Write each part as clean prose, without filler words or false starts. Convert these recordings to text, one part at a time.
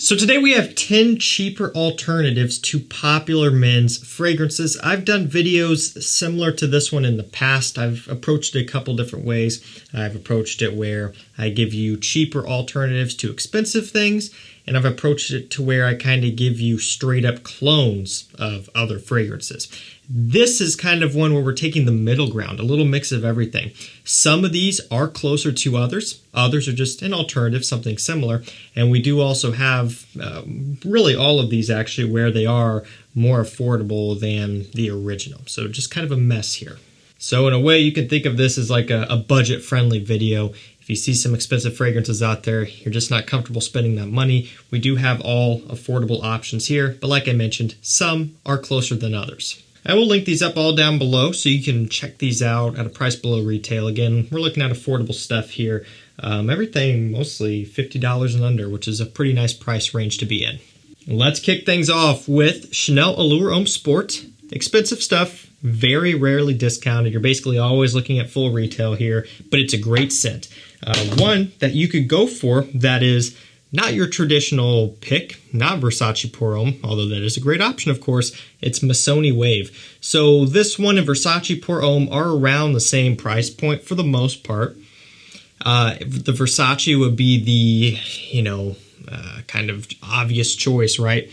So today we have 10 cheaper alternatives to popular men's fragrances. I've done videos similar to this one in the past. I've approached it a couple different ways. I've approached it where I give you cheaper alternatives to expensive things, and I've approached it to where I kind of give you straight up clones of other fragrances. This is kind of one where we're taking the middle ground, a little mix of everything. Some of these are closer to others. Others are just an alternative, something similar. And we do also have really all of these actually where they are more affordable than the original. So just kind of a mess here. So in a way, you can think of this as like a budget-friendly video. If you see some expensive fragrances out there, you're just not comfortable spending that money, we do have all affordable options here. But like I mentioned, some are closer than others. I will link these up all down below so you can check these out at a price below retail. Again, we're looking at affordable stuff here. Everything mostly $50 and under, which is a pretty nice price range to be in. Let's kick things off with Chanel Allure Homme Sport. Expensive stuff, very rarely discounted. You're basically always looking at full retail here, but it's a great scent. One that you could go for that is not your traditional pick, not Versace Pour Homme, although that is a great option, of course. It's MISSONI Wave. So this one and Versace Pour Homme are around the same price point for the most part. The Versace would be the, kind of obvious choice, right?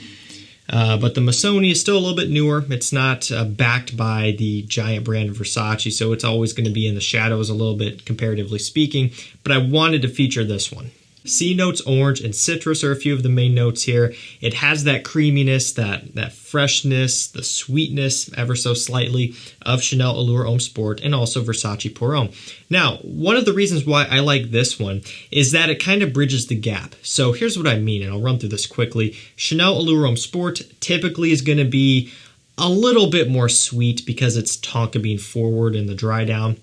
But the MISSONI is still a little bit newer. It's not backed by the giant brand of Versace, so it's always going to be in the shadows a little bit, comparatively speaking. But I wanted to feature this one. C notes, orange, and citrus are a few of the main notes here. It has that creaminess, that freshness, the sweetness, ever so slightly, of Chanel Allure Homme Sport and also Versace Pour Homme. Now, one of the reasons why I like this one is that it kind of bridges the gap. So here's what I mean, and I'll run through this quickly. Chanel Allure Homme Sport typically is going to be a little bit more sweet because it's tonka bean forward in the dry down.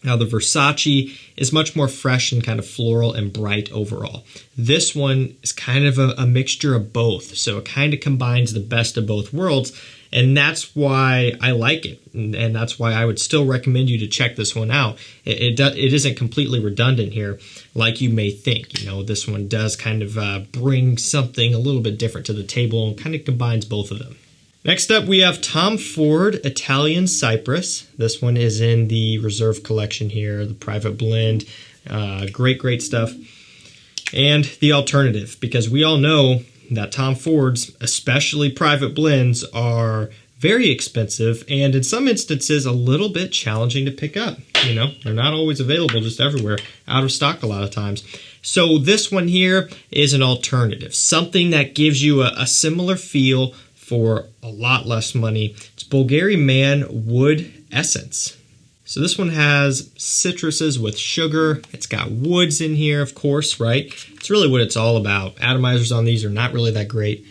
Now the Versace is much more fresh and kind of floral and bright overall. This one is kind of a mixture of both, so it kind of combines the best of both worlds, and that's why I like it, and that's why I would still recommend you to check this one out. It isn't completely redundant here like you may think. This one does kind of bring something a little bit different to the table and kind of combines both of them. Next up, we have Tom Ford Italian CYPRESS. This one is in the Reserve collection here, the private blend. Great stuff. And the alternative, because we all know that Tom Ford's, especially private blends, are very expensive and in some instances a little bit challenging to pick up. They're not always available just everywhere, out of stock a lot of times. So this one here is an alternative, something that gives you a similar feel for a lot less money. It's BVLGARI Man Wood Essence. So this one has citruses with sugar. It's got woods in here, of course, right? It's really what it's all about. Atomizers on these are not really that great,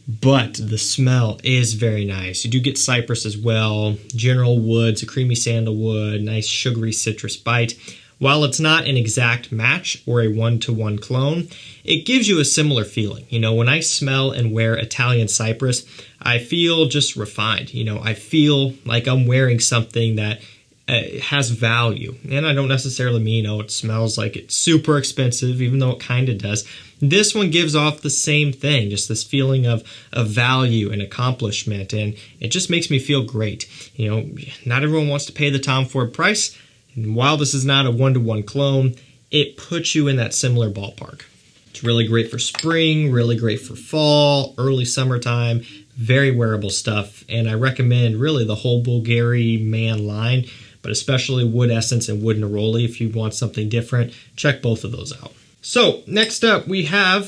but the smell is very nice. You do get cypress as well, general woods, a creamy sandalwood, nice sugary citrus bite. While it's not an exact match or a one-to-one clone, it gives you a similar feeling. When I smell and wear Italian CYPRESS, I feel just refined. I feel like I'm wearing something that has value. And I don't necessarily mean, it smells like it's super expensive, even though it kind of does. This one gives off the same thing, just this feeling of value and accomplishment, and it just makes me feel great. Not everyone wants to pay the Tom Ford price. And while this is not a one-to-one clone, it puts you in that similar ballpark. It's really great for spring, really great for fall, early summertime, very wearable stuff. And I recommend really the whole BVLGARI Man line, but especially Wood Essence and Wood Neroli if you want something different. Check both of those out. So next up, we have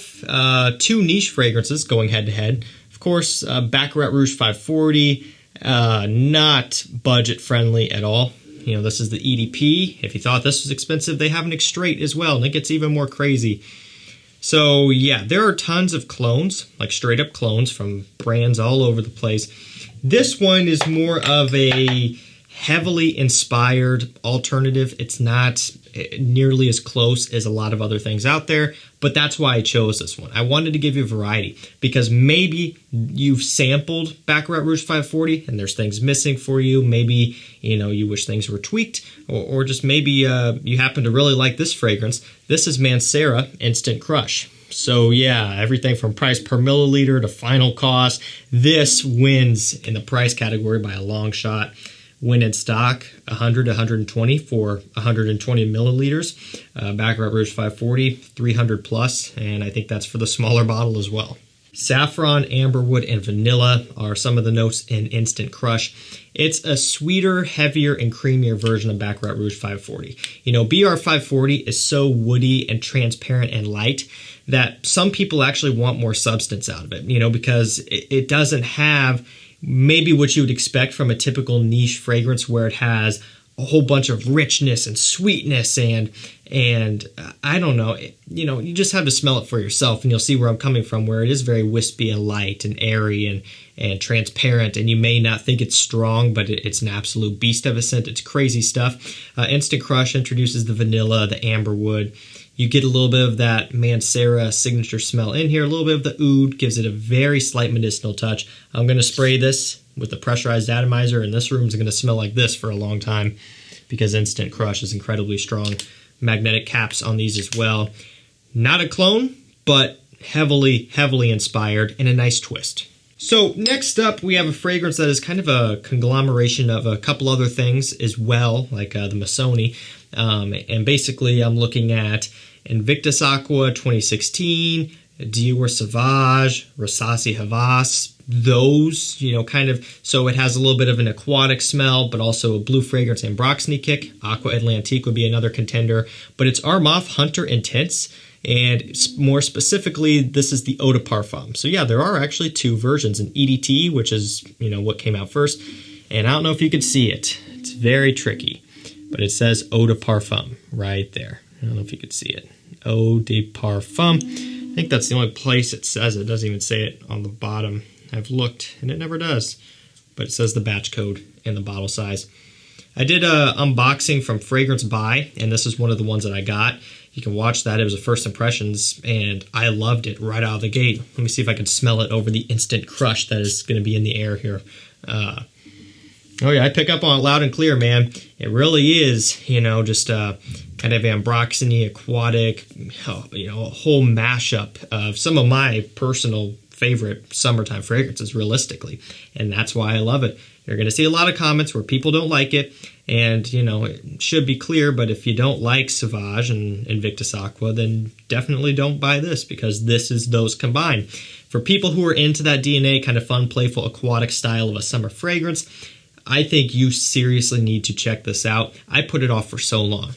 two niche fragrances going head-to-head. Of course, Baccarat Rouge 540, not budget-friendly at all. This is the EDP. If you thought this was expensive, they have an Extrait as well, and it gets even more crazy. So yeah, there are tons of clones, like straight up clones from brands all over the place. This one is more of a heavily inspired alternative. It's not nearly as close as a lot of other things out there, but that's why I chose this one. I wanted to give you a variety because maybe you've sampled Baccarat Rouge 540 and there's things missing for you. Maybe, you wish things were tweaked, or just maybe you happen to really like this fragrance. This is MANCERA Instant Crush. So yeah, everything from price per milliliter to final cost. This wins in the price category by a long shot. When in stock, 100 to 120 for 120 milliliters. Baccarat Rouge 540, 300 plus, and I think that's for the smaller bottle as well. Saffron, amberwood, and vanilla are some of the notes in Instant Crush. It's a sweeter, heavier, and creamier version of Baccarat Rouge 540. You know, BR 540 is so woody and transparent and light that some people actually want more substance out of it, you know, because it doesn't have maybe what you would expect from a typical niche fragrance where it has a whole bunch of richness and sweetness and I don't know, you know, you just have to smell it for yourself and you'll see where I'm coming from, where it is very wispy and light and airy and transparent, and you may not think it's strong, but it's an absolute beast of a scent. It's crazy stuff. Instant Crush introduces the vanilla, the amberwood. You get a little bit of that MANCERA signature smell in here, a little bit of the oud, gives it a very slight medicinal touch. I'm going to spray this with the pressurized atomizer, and this room is going to smell like this for a long time because Instant Crush is incredibly strong. Magnetic caps on these as well. Not a clone, but heavily inspired and a nice twist. So next up, we have a fragrance that is kind of a conglomeration of a couple other things as well, like the MISSONI. And basically, I'm looking at INVICTUS AQUA 2016, Dior Sauvage, Ressassi Havas, those, you know, kind of, so it has a little bit of an aquatic smell, but also a blue fragrance and Ambroxany kick. Aqua Atlantique would be another contender, but it's ARMAF Hunter Intense, and more specifically, this is the Eau de Parfum. So yeah, there are actually two versions, an EDT, which is, you know, what came out first, and I don't know if you can see it. It's very tricky, but it says Eau de Parfum right there. I don't know if you could see it. Eau de Parfum. I think that's the only place it says it. It doesn't even say it on the bottom. I've looked, and it never does. But it says the batch code and the bottle size. I did a unboxing from FRAGRANCEBUY, and this is one of the ones that I got. You can watch that. It was a first impressions, and I loved it right out of the gate. Let me see if I can smell it over the Instant Crush that is going to be in the air here. Oh yeah, I pick up on it loud and clear, man. It really is, you know, just kind of Ambroxany, aquatic, you know, a whole mashup of some of my personal favorite summertime fragrances, realistically. And that's why I love it. You're going to see a lot of comments where people don't like it, and, you know, it should be clear, but if you don't like Sauvage and INVICTUS AQUA, then definitely don't buy this, because this is those combined. For people who are into that DNA kind of fun, playful, aquatic style of a summer fragrance, I think you seriously need to check this out. I put it off for so long.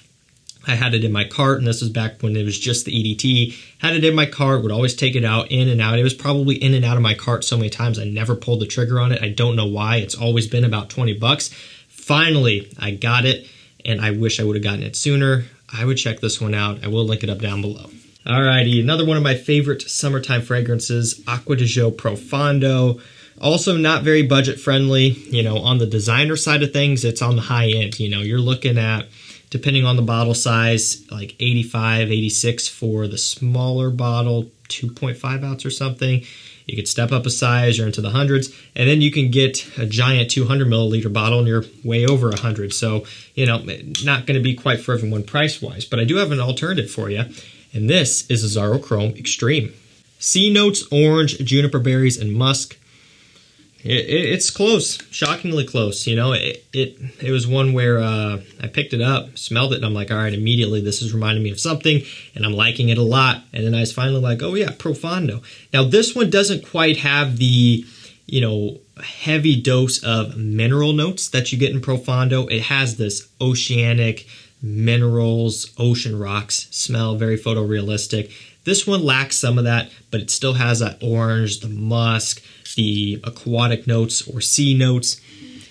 I had it in my cart, and this was back when it was just the EDT. Had it in my cart, would always take it out, in and out. It was probably in and out of my cart so many times I never pulled the trigger on it. I don't know why. It's always been about 20 bucks. Finally, I got it, and I wish I would have gotten it sooner. I would check this one out. I will link it up down below. Alrighty, another one of my favorite summertime fragrances, Acqua di Gio Profondo. Also not very budget friendly. You know, on the designer side of things, it's on the high end. You know, you're looking at, depending on the bottle size, like 85, 86 for the smaller bottle, 2.5 ounce or something. You could step up a size, you're into the hundreds, and then you can get a giant 200 milliliter bottle and you're way over 100. So, you know, not going to be quite for everyone price-wise, but I do have an alternative for you, and this is AZZARO Chrome Extreme. C notes, orange, juniper berries, and musk. It's close, shockingly close. You know, it was one where I picked it up, smelled it, and I'm like, all right, immediately this is reminding me of something, and I'm liking it a lot. And then I was finally like, oh yeah, Profondo. Now this one doesn't quite have the, you know, heavy dose of mineral notes that you get in Profondo. It has this oceanic minerals, ocean rocks smell, very photorealistic. This one lacks some of that, but it still has that orange, the musk, the aquatic notes or sea notes,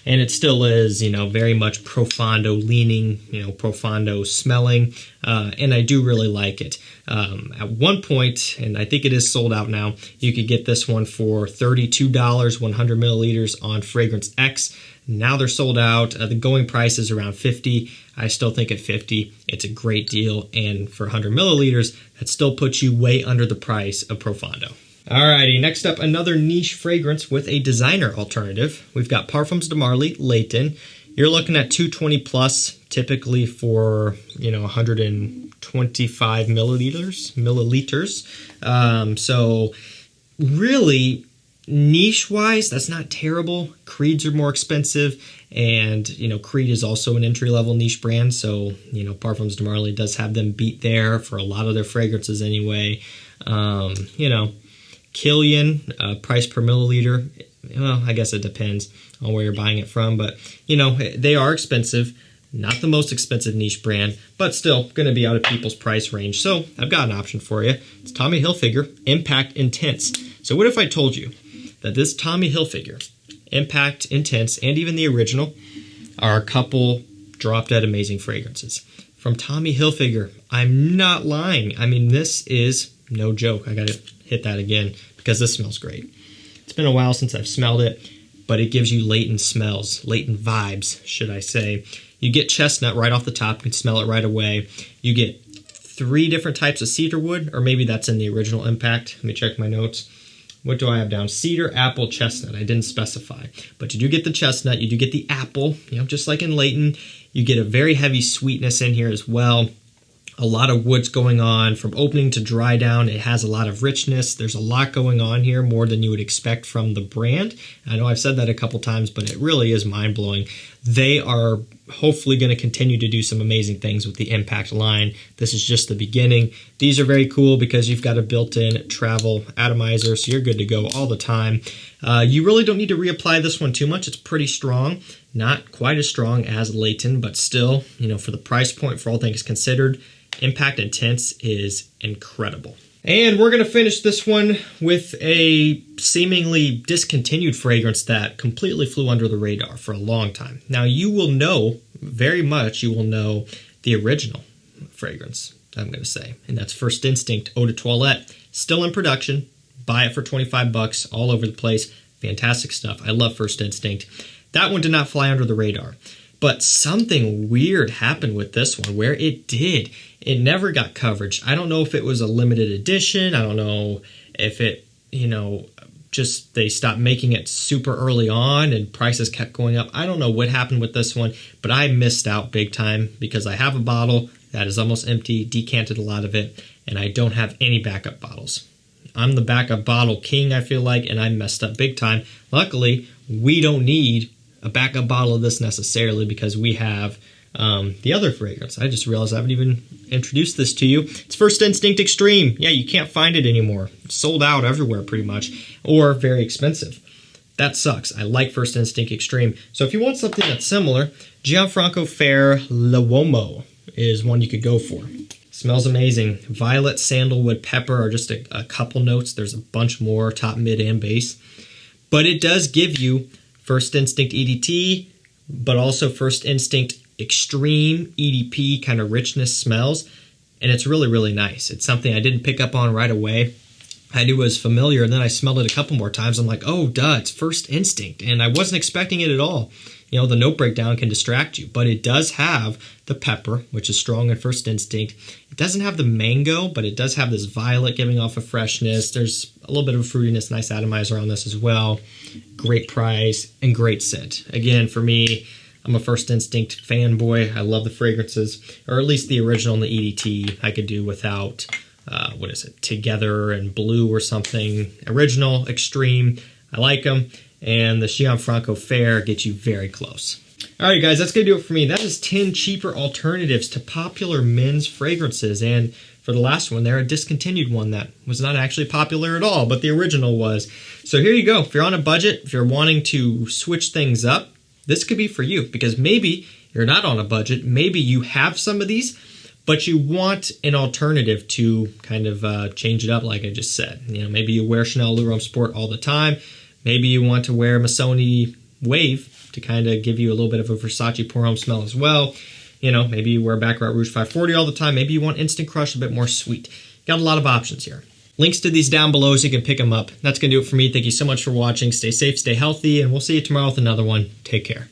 and it still is, you know, very much Profondo leaning, you know, Profondo smelling, and I do really like it. At one point, and I think it is sold out now, you could get this one for $32, 100 milliliters on Fragrance X. Now they're sold out. The going price is around $50. I still think at $50, it's a great deal, and for 100 milliliters, that still puts you way under the price of Profondo. Alrighty, next up, another niche fragrance with a designer alternative. We've got Parfums de Marly, LAYTON. You're looking at $220 plus, typically for, you know, $120 25 milliliters. So really, niche-wise, that's not terrible. Creeds are more expensive, and Creed is also an entry-level niche brand, so Parfums de Marly does have them beat there for a lot of their fragrances anyway. Kilian, price per milliliter, well, I guess it depends on where you're buying it from, but they are expensive. Not the most expensive niche brand, but still going to be out of people's price range. So I've got an option for you. It's Tommy Hilfiger Impact Intense. So what if I told you that this Tommy Hilfiger Impact Intense and even the original are a couple drop-dead amazing fragrances from Tommy Hilfiger? I'm not lying. I mean, this is no joke. I got to hit that again because this smells great. It's been a while since I've smelled it, but it gives you latent smells, latent vibes, should I say. You get chestnut right off the top. You can smell it right away. You get 3 different types of cedar wood, or maybe that's in the original Impact. Let me check my notes. What do I have down? Cedar, apple, chestnut. I didn't specify. But you do get the chestnut. You do get the apple, just like in Layton. You get a very heavy sweetness in here as well. A lot of woods going on from opening to dry down. It has a lot of richness. There's a lot going on here, more than you would expect from the brand. I know I've said that a couple times, but it really is mind-blowing. They are hopefully going to continue to do some amazing things with the Impact line. This is just the beginning. These are very cool because you've got a built-in travel atomizer, so you're good to go all the time. You really don't need to reapply this one too much. It's pretty strong. Not quite as strong as Layton, but still, for the price point, for all things considered, Impact Intense is incredible. And we're going to finish this one with a seemingly discontinued fragrance that completely flew under the radar for a long time. Now, you will know, very much, you will know the original fragrance, I'm going to say. And that's First Instinct Eau de Toilette. Still in production. Buy it for 25 bucks all over the place. Fantastic stuff. I love First Instinct. That one did not fly under the radar. But something weird happened with this one where it did. It never got coverage. I don't know if it was a limited edition. I don't know if it, just they stopped making it super early on and prices kept going up. I don't know what happened with this one, but I missed out big time because I have a bottle that is almost empty, decanted a lot of it, and I don't have any backup bottles. I'm the backup bottle king, I feel like, and I messed up big time. Luckily, we don't need a backup bottle of this necessarily because we have the other fragrance. I just realized I haven't even introduced this to you. It's First Instinct Extreme. Yeah, you can't find it anymore. It's sold out everywhere pretty much, or very expensive. That sucks. I like First Instinct Extreme. So if you want something that's similar, GIANFRANCO FERRE L'Uomo is one you could go for. Smells amazing. Violet, sandalwood, pepper are just a couple notes. There's a bunch more, top, mid, and base. But it does give you First Instinct EDT, but also First Instinct Extreme EDP kind of richness smells, and it's really, really nice. It's something I didn't pick up on right away. I knew it was familiar, and then I smelled it a couple more times. I'm like, oh, duh, it's First Instinct, and I wasn't expecting it at all. The note breakdown can distract you, but it does have the pepper, which is strong in First Instinct. It doesn't have the mango, but it does have this violet giving off a freshness. There's a little bit of a fruitiness, nice atomizer on this as well. Great price and great scent. Again, for me, I'm a First Instinct fanboy. I love the fragrances, or at least the original and the EDT I could do without, Together and Blue or something. Original, Extreme, I like them. And the GIANFRANCO FERRE gets you very close. Alright guys, that's going to do it for me. That is 10 cheaper alternatives to popular men's fragrances. And for the last one there, a discontinued one that was not actually popular at all, but the original was. So here you go. If you're on a budget, if you're wanting to switch things up, this could be for you. Because maybe you're not on a budget, maybe you have some of these, but you want an alternative to kind of change it up like I just said. Maybe you wear Chanel Allure Homme Sport all the time. Maybe you want to wear MISSONI Wave to kind of give you a little bit of a Versace Pour Homme smell as well. Maybe you wear Baccarat Rouge 540 all the time. Maybe you want Instant Crush a bit more sweet. Got a lot of options here. Links to these down below so you can pick them up. That's going to do it for me. Thank you so much for watching. Stay safe, stay healthy, and we'll see you tomorrow with another one. Take care.